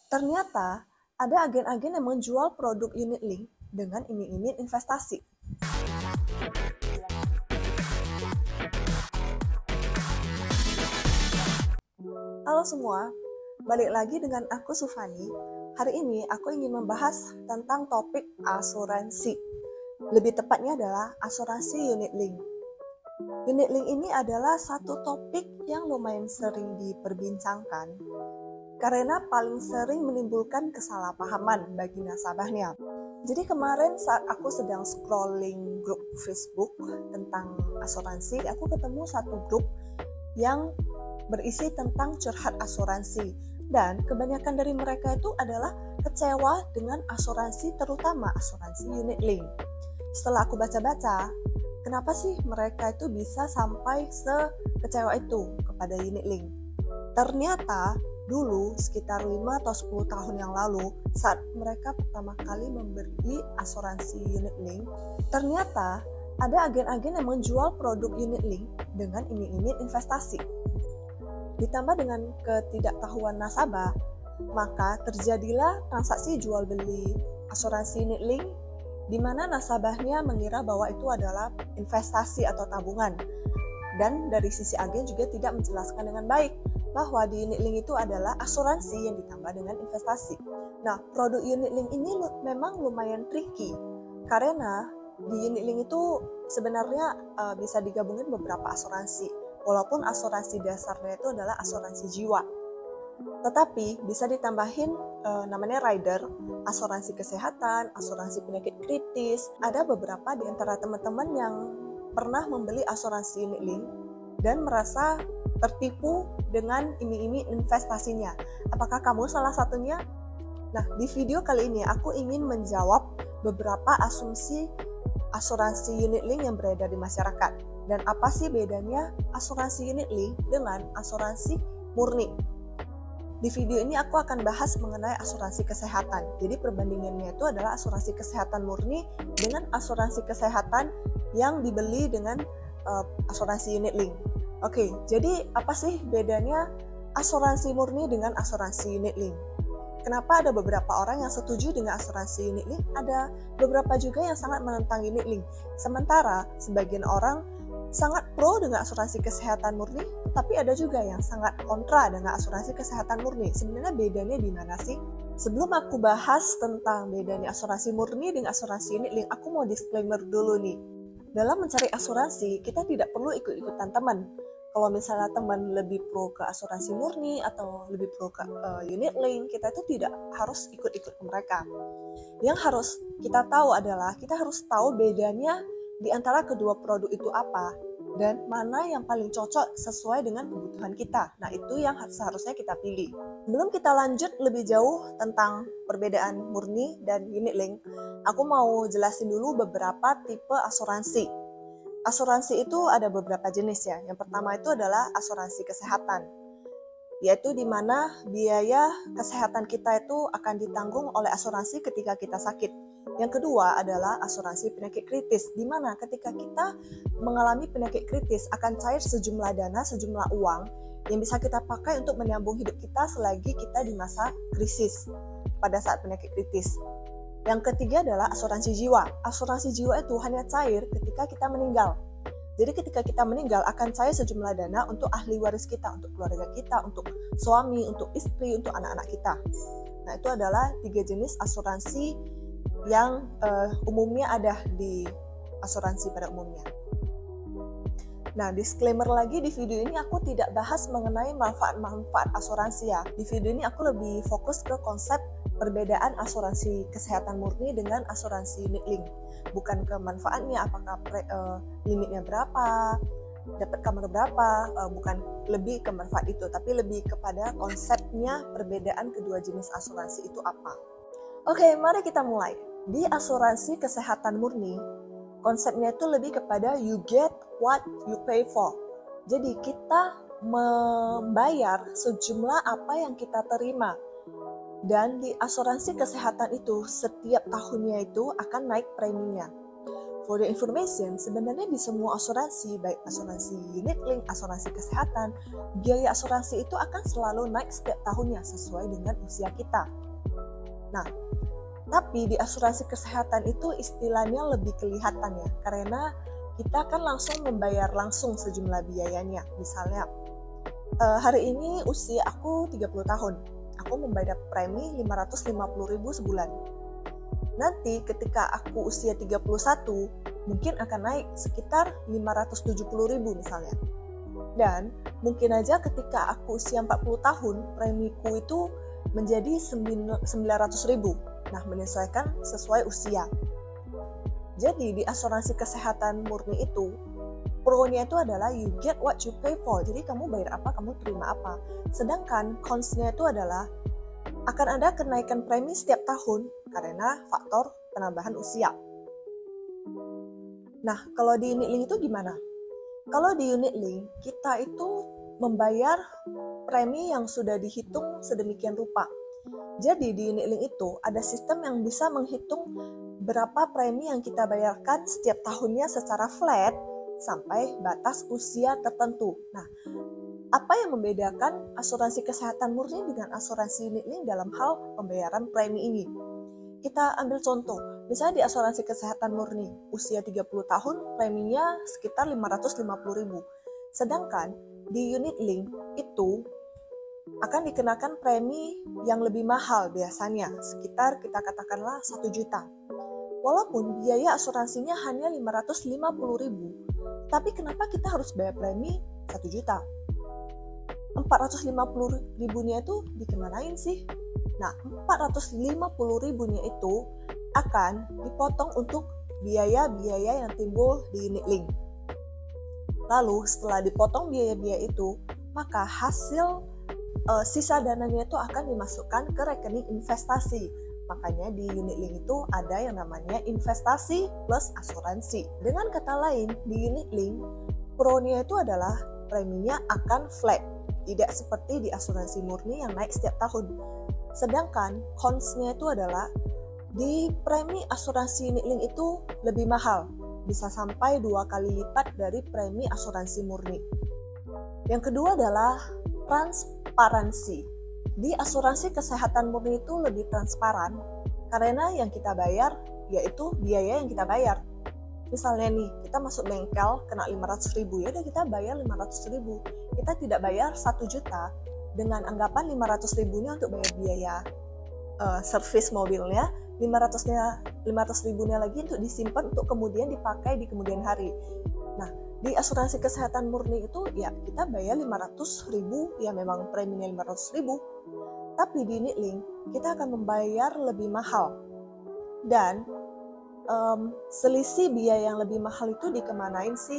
Ternyata ada agen-agen yang menjual produk unit link dengan iming-iming investasi. Halo semua, balik lagi dengan aku Sufani. Hari ini aku ingin membahas tentang topik asuransi. Lebih tepatnya adalah asuransi unit link. Unit link ini adalah satu topik yang lumayan sering diperbincangkan karena paling sering menimbulkan kesalahpahaman bagi nasabahnya. Jadi kemarin saat aku sedang scrolling grup Facebook tentang asuransi, aku ketemu satu grup yang berisi tentang curhat asuransi. Dan kebanyakan dari mereka itu adalah kecewa dengan asuransi, terutama asuransi unit link. Setelah aku baca-baca, kenapa sih mereka itu bisa sampai sekecewa itu kepada unit link? Ternyata dulu sekitar 5 atau 10 tahun yang lalu saat mereka pertama kali memberi asuransi unit link, ternyata ada agen-agen yang menjual produk unit link dengan iming-iming investasi. Ditambah dengan ketidaktahuan nasabah, maka terjadilah transaksi jual beli asuransi unit link di mana nasabahnya mengira bahwa itu adalah investasi atau tabungan. Dan dari sisi agen juga tidak menjelaskan dengan baik bahwa di unit link itu adalah asuransi yang ditambah dengan investasi. Nah, produk unit link ini memang lumayan tricky karena di unit link itu sebenarnya bisa digabungin beberapa asuransi, walaupun asuransi dasarnya itu adalah asuransi jiwa. Tetapi bisa ditambahin namanya rider, asuransi kesehatan, asuransi penyakit kritis. Ada beberapa di antara teman-teman yang pernah membeli asuransi unit link dan merasa tertipu dengan iming-iming investasinya. Apakah kamu salah satunya? Nah, di video kali ini aku ingin menjawab beberapa asumsi asuransi unit link yang beredar di masyarakat. Dan apa sih bedanya asuransi unit link dengan asuransi murni? Di video ini aku akan bahas mengenai asuransi kesehatan. Jadi perbandingannya itu adalah asuransi kesehatan murni dengan asuransi kesehatan yang dibeli dengan asuransi unit link. Oke, jadi apa sih bedanya asuransi murni dengan asuransi unit link? Kenapa ada beberapa orang yang setuju dengan asuransi unit link? Ada beberapa juga yang sangat menentang unit link. Sementara sebagian orang sangat pro dengan asuransi kesehatan murni, tapi ada juga yang sangat kontra dengan asuransi kesehatan murni. Sebenarnya bedanya di mana sih? Sebelum aku bahas tentang bedanya asuransi murni dengan asuransi unit link, aku mau disclaimer dulu nih. Dalam mencari asuransi, kita tidak perlu ikut-ikutan teman. Kalau misalnya teman lebih pro ke asuransi murni atau lebih pro ke unit link, kita itu tidak harus ikut-ikut mereka. Yang harus kita tahu adalah kita harus tahu bedanya di antara kedua produk itu apa dan mana yang paling cocok sesuai dengan kebutuhan kita. Nah, itu yang seharusnya kita pilih. Sebelum kita lanjut lebih jauh tentang perbedaan murni dan unit link, aku mau jelasin dulu beberapa tipe asuransi. Asuransi itu ada beberapa jenis ya. Yang pertama itu adalah asuransi kesehatan, yaitu di mana biaya kesehatan kita itu akan ditanggung oleh asuransi ketika kita sakit. Yang kedua adalah asuransi penyakit kritis, di mana ketika kita mengalami penyakit kritis akan cair sejumlah dana, sejumlah uang yang bisa kita pakai untuk menyambung hidup kita selagi kita di masa krisis pada saat penyakit kritis. Yang ketiga adalah asuransi jiwa. Asuransi jiwa itu hanya cair ketika kita meninggal. Jadi ketika kita meninggal akan cair sejumlah dana untuk ahli waris kita, untuk keluarga kita, untuk suami, untuk istri, untuk anak-anak kita. Nah, itu adalah 3 jenis asuransi yang umumnya ada di asuransi pada umumnya. Nah, disclaimer lagi, di video ini aku tidak bahas mengenai manfaat-manfaat asuransi ya. Di video ini aku lebih fokus ke konsep perbedaan asuransi kesehatan murni dengan asuransi unit link. Bukan ke manfaatnya, apakah limitnya berapa, dapat kamar berapa, bukan lebih ke manfaat itu, tapi lebih kepada konsepnya perbedaan kedua jenis asuransi itu apa. Oke, mari kita mulai. Di asuransi kesehatan murni, konsepnya itu lebih kepada you get what you pay for. Jadi kita membayar sejumlah apa yang kita terima. Dan di asuransi kesehatan itu setiap tahunnya itu akan naik preminya. For the information, sebenarnya di semua asuransi, baik asuransi unit link, asuransi kesehatan, biaya asuransi itu akan selalu naik setiap tahunnya sesuai dengan usia kita. Nah, tapi di asuransi kesehatan itu istilahnya lebih kelihatan ya, karena kita kan langsung membayar langsung sejumlah biayanya. Misalnya, hari ini usia aku 30 tahun, aku membayar premi 550.000 sebulan. Nanti ketika aku usia 31, mungkin akan naik sekitar 570.000 misalnya. Dan mungkin aja ketika aku usia 40 tahun, premiku itu menjadi 900.000. Nah, menyesuaikan sesuai usia. Jadi di asuransi kesehatan murni itu, pro-nya itu adalah you get what you pay for. Jadi kamu bayar apa, kamu terima apa. Sedangkan cons-nya itu adalah akan ada kenaikan premi setiap tahun karena faktor penambahan usia. Nah, kalau di unit link itu gimana? Kalau di unit link, kita itu membayar premi yang sudah dihitung sedemikian rupa. Jadi di unit link itu ada sistem yang bisa menghitung berapa premi yang kita bayarkan setiap tahunnya secara flat sampai batas usia tertentu. Nah, apa yang membedakan asuransi kesehatan murni dengan asuransi unit link dalam hal pembayaran premi ini? Kita ambil contoh, misalnya di asuransi kesehatan murni, usia 30 tahun, preminya sekitar 550.000. Sedangkan di unit link itu akan dikenakan premi yang lebih mahal biasanya, sekitar kita katakanlah 1 juta. Walaupun biaya asuransinya hanya 550.000, tapi kenapa kita harus bayar premi 1 juta? 450.000-nya itu dikemanain sih? Nah, 450.000-nya itu akan dipotong untuk biaya-biaya yang timbul di unit link. Lalu setelah dipotong biaya-biaya itu, maka hasil sisa dananya itu akan dimasukkan ke rekening investasi. Makanya di unit link itu ada yang namanya investasi plus asuransi. Dengan kata lain, di unit link, pro-nya itu adalah preminya akan flat. Tidak seperti di asuransi murni yang naik setiap tahun. Sedangkan cons-nya itu adalah di premi asuransi unit link itu lebih mahal. Bisa sampai 2 kali lipat dari premi asuransi murni. Yang kedua adalah transparansi. Di asuransi kesehatan murni itu lebih transparan karena yang kita bayar yaitu biaya yang kita bayar. Misalnya nih, kita masuk bengkel kena 500.000, ya udah kita bayar 500.000. Kita tidak bayar 1 juta dengan anggapan 500.000-nya untuk bayar biaya servis mobilnya, 500.000-nya lagi untuk disimpan untuk kemudian dipakai di kemudian hari. Nah, di asuransi kesehatan murni itu ya kita bayar 500.000, ya memang preminya 500.000. Tapi di unit link kita akan membayar lebih mahal. Dan selisih biaya yang lebih mahal itu dikemanain sih?